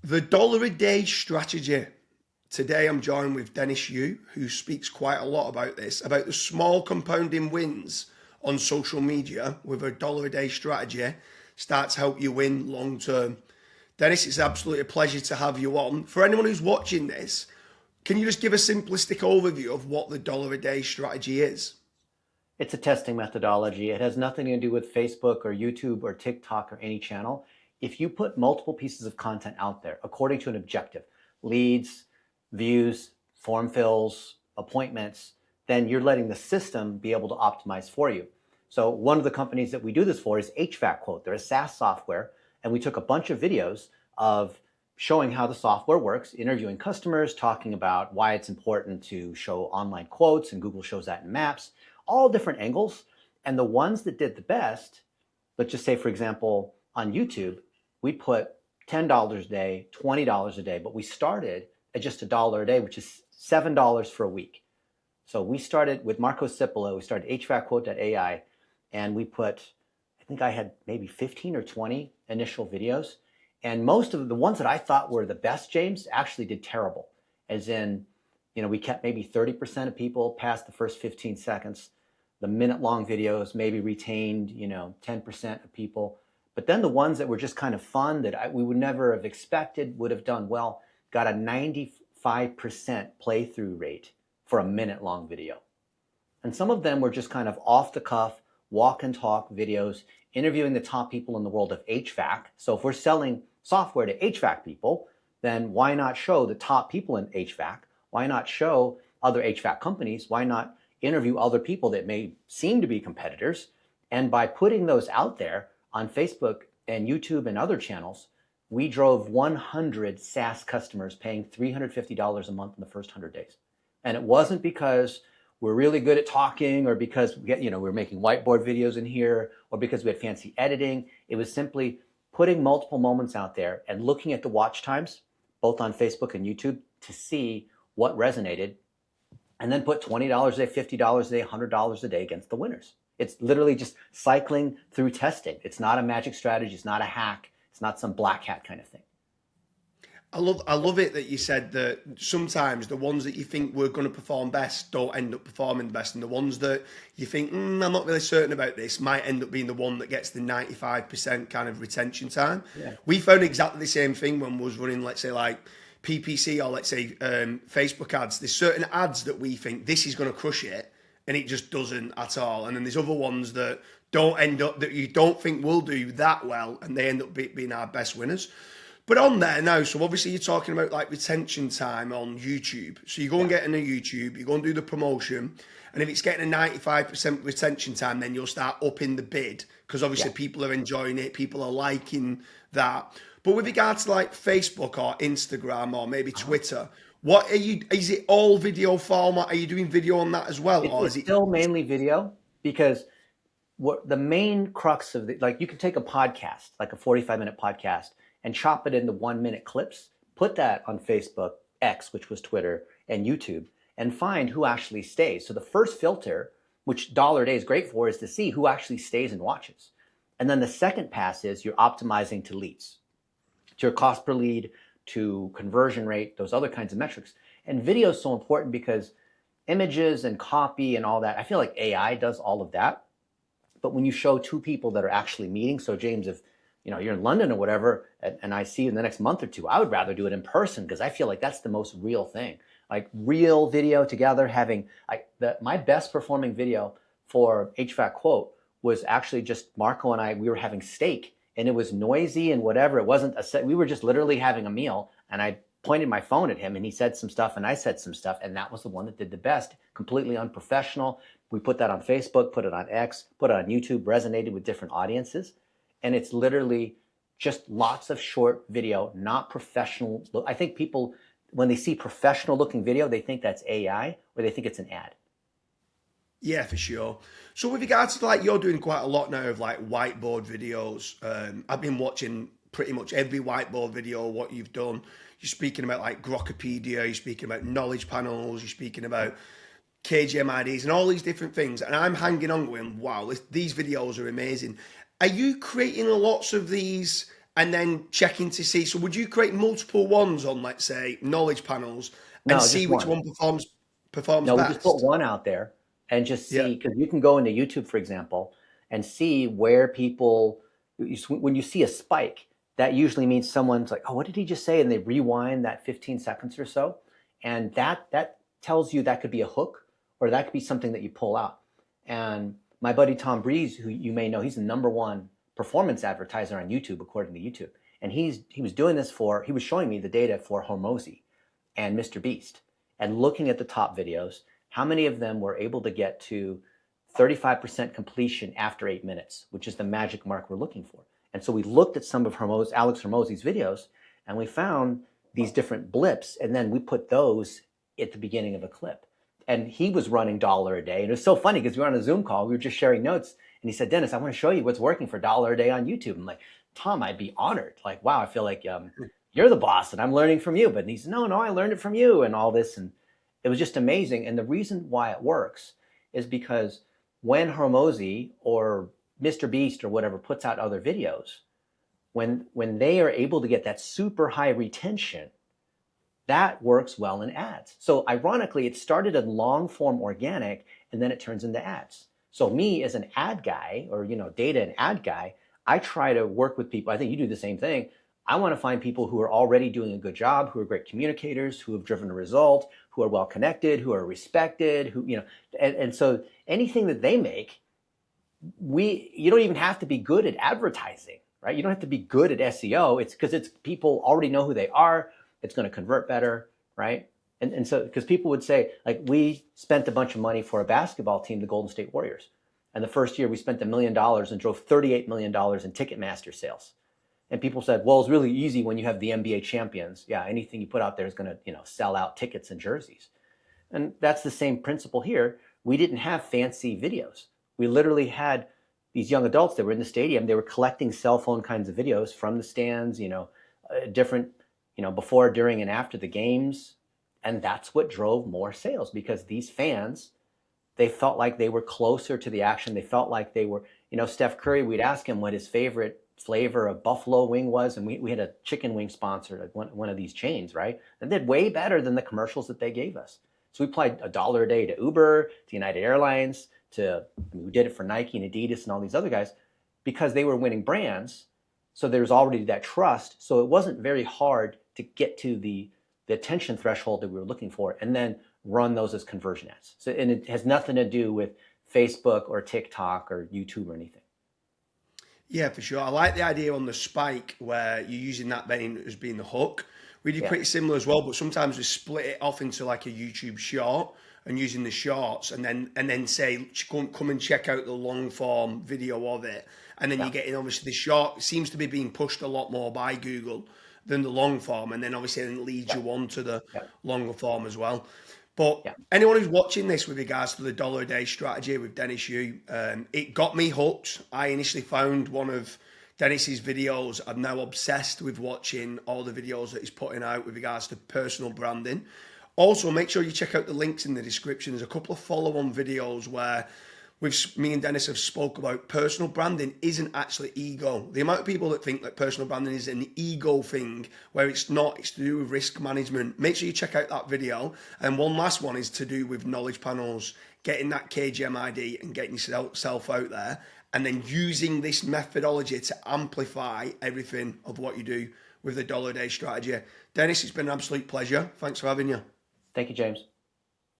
The dollar a day strategy. Today I'm joined with Dennis Yu, who speaks quite a lot about this, about the small compounding wins on social media with a dollar a day strategy start to help you win long term. Dennis, it's absolutely a pleasure to have you on. For anyone who's watching this, can you just give a simplistic overview of what the dollar a day strategy is? It's a testing methodology. It has nothing to do with Facebook or YouTube or TikTok or any channel. If you put multiple pieces of content out there according to an objective, leads, views, form fills, appointments, then you're letting the system be able to optimize for you. So one of the companies that we do this for is HVAC Quote. They're a SaaS software, and we took a bunch of videos of showing how the software works, interviewing customers, talking about why it's important to show online quotes, and Google shows that in Maps, all different angles. And the ones that did the best, let's just say, for example, on YouTube, we put $10 a day, $20 a day, but we started at just $1 a day, which is $7 for a week. So we started with Marco Cipolla, we started HVACquote.ai, and we put, I think I had maybe 15 or 20 initial videos. And most of the ones that I thought were the best, James, actually did terrible. As in, we kept maybe 30% of people past the first 15 seconds. The minute-long videos maybe retained, 10% of people. But then the ones that were just kind of fun that we would never have expected would have done well, got a 95% playthrough rate for a minute-long video. And some of them were just kind of off-the-cuff, walk and talk videos, interviewing the top people in the world of HVAC. So if we're selling software to HVAC people, then why not show the top people in HVAC? Why not show other HVAC companies? Why not interview other people that may seem to be competitors? And by putting those out there on Facebook and YouTube and other channels, we drove 100 SaaS customers paying $350 a month in the first 100 days. And it wasn't because we're really good at talking or because we're making whiteboard videos in here or because we had fancy editing. It was simply putting multiple moments out there and looking at the watch times, both on Facebook and YouTube, to see what resonated, and then put $20 a day, $50 a day, $100 a day against the winners. It's literally just cycling through testing. It's not a magic strategy. It's not a hack. It's not some black hat kind of thing. I love it that you said that sometimes the ones that you think were going to perform best don't end up performing the best, and the ones that you think, I'm not really certain about this, might end up being the one that gets the 95% kind of retention time. Yeah. We found exactly the same thing when we was running, let's say, like PPC or let's say Facebook ads. There's certain ads that we think this is going to crush it, and it just doesn't at all. And then there's other ones that don't end up, that you don't think will do that well, and they end up being our best winners. But on there now, so obviously you're talking about like retention time on YouTube. So you go and get into YouTube, you go and do the promotion, and if it's getting a 95% retention time, then you'll start upping the bid because obviously people are enjoying it, people are liking that. But with regards to like Facebook or Instagram or maybe Twitter, is it all video format? Are you doing video on that as well? Or is it still mainly video? Because what the main crux of you can take a podcast, like a 45-minute podcast, and chop it into 1-minute clips, put that on Facebook, X, which was Twitter, and YouTube, and find who actually stays. So the first filter, which dollar a day is great for, is to see who actually stays and watches. And then the second pass is you're optimizing to leads, to your cost per lead, to conversion rate, those other kinds of metrics. And video is so important because images and copy and all that, I feel like AI does all of that. But when you show two people that are actually meeting, so James, if you're in London or whatever, and I see you in the next month or two, I would rather do it in person because I feel like that's the most real thing. Like real video together, having my best performing video for HVAC Quote was actually just Marco and I, we were having steak and it was noisy and whatever. It wasn't we were just literally having a meal, and I pointed my phone at him and he said some stuff and I said some stuff, and that was the one that did the best. Completely unprofessional. We put that on Facebook, put it on X, put it on YouTube, resonated with different audiences. And it's literally just lots of short video, not professional. I think people, when they see professional looking video, they think that's AI or they think it's an ad. Yeah, for sure. So with regards to you're doing quite a lot now of whiteboard videos. I've been watching pretty much every whiteboard video, what you've done. You're speaking about Grokpedia, you're speaking about knowledge panels, you're speaking about KGMIDs and all these different things. And I'm hanging on going, wow, these videos are amazing. Are you creating lots of these and then checking to see. So would you create multiple ones on, let's say, knowledge panels and No, see just which one. one performs No, we just put best? one out there and just Yeah. see, because you can go into YouTube, for example, and see where people, when you see a spike, that usually means someone's like, oh, what did he just say? And they rewind that 15 seconds or so. And that tells you that could be a hook, or that could be something that you pull out. And my buddy Tom Breeze, who you may know, he's the #1 performance advertiser on YouTube, according to YouTube. And he was doing this he was showing me the data for Hormozy and Mr. Beast, and looking at the top videos, how many of them were able to get to 35% completion after 8 minutes, which is the magic mark we're looking for. And so we looked at some of Alex Hormozy's videos, and we found these different blips, and then we put those at the beginning of a clip. And he was running $1 a day. And it was so funny because we were on a Zoom call, we were just sharing notes, and he said, Dennis, I want to show you what's working for $1 a day on YouTube. I'm like, Tom, I'd be honored. Like, wow, I feel like you're the boss and I'm learning from you. But he said, no, I learned it from you and all this. And it was just amazing. And the reason why it works is because when Hormozy or Mr. Beast or whatever puts out other videos, when they are able to get that super high retention, that works well in ads. So ironically, it started in long form organic, and then it turns into ads. So me as an ad guy, or data and ad guy, I try to work with people. I think you do the same thing. I want to find people who are already doing a good job, who are great communicators, who have driven a result, who are well connected, who are respected, and so anything that they make, you don't even have to be good at advertising, right? You don't have to be good at SEO. It's because it's people already know who they are. It's going to convert better, right? And so, because people would say, like, we spent a bunch of money for a basketball team, the Golden State Warriors. And the first year we spent $1 million and drove $38 million in Ticketmaster sales. And people said, well, it's really easy when you have the NBA champions. Yeah, anything you put out there is going to, sell out tickets and jerseys. And that's the same principle here. We didn't have fancy videos. We literally had these young adults that were in the stadium. They were collecting cell phone kinds of videos from the stands, different, before, during, and after the games. And that's what drove more sales, because these fans, they felt like they were closer to the action. They felt like they were, Steph Curry, we'd ask him what his favorite flavor of buffalo wing was. And we had a chicken wing sponsor at one of these chains, right? And they did way better than the commercials that they gave us. So we applied $1 a day to Uber, to United Airlines, we did it for Nike and Adidas and all these other guys, because they were winning brands. So there's already that trust. So it wasn't very hard to get to the attention threshold that we were looking for, and then run those as conversion ads. So, and it has nothing to do with Facebook or TikTok or YouTube or anything. Yeah, for sure. I like the idea on the spike where you're using that then as being the hook. We do pretty similar as well, but sometimes we split it off into like a YouTube short and using the shorts, and then say, come and check out the long form video of it. And then you're getting, obviously, the short seems to be being pushed a lot more by Google than the long form. And then obviously it leads you on to the longer form as well. But anyone who's watching this with regards to the $1 a day strategy with Dennis Yu, it got me hooked. I initially found one of Dennis's videos. I'm now obsessed with watching all the videos that he's putting out with regards to personal branding. Also, make sure you check out the links in the description. There's a couple of follow-on videos where me and Dennis have spoke about personal branding isn't actually ego. The amount of people that think that personal branding is an ego thing, where it's not, it's to do with risk management. Make sure you check out that video. And one last one is to do with knowledge panels, getting that KGM ID and getting yourself out there, and then using this methodology to amplify everything of what you do with the $1 a day strategy. Dennis, it's been an absolute pleasure. Thanks for having you. Thank you, James.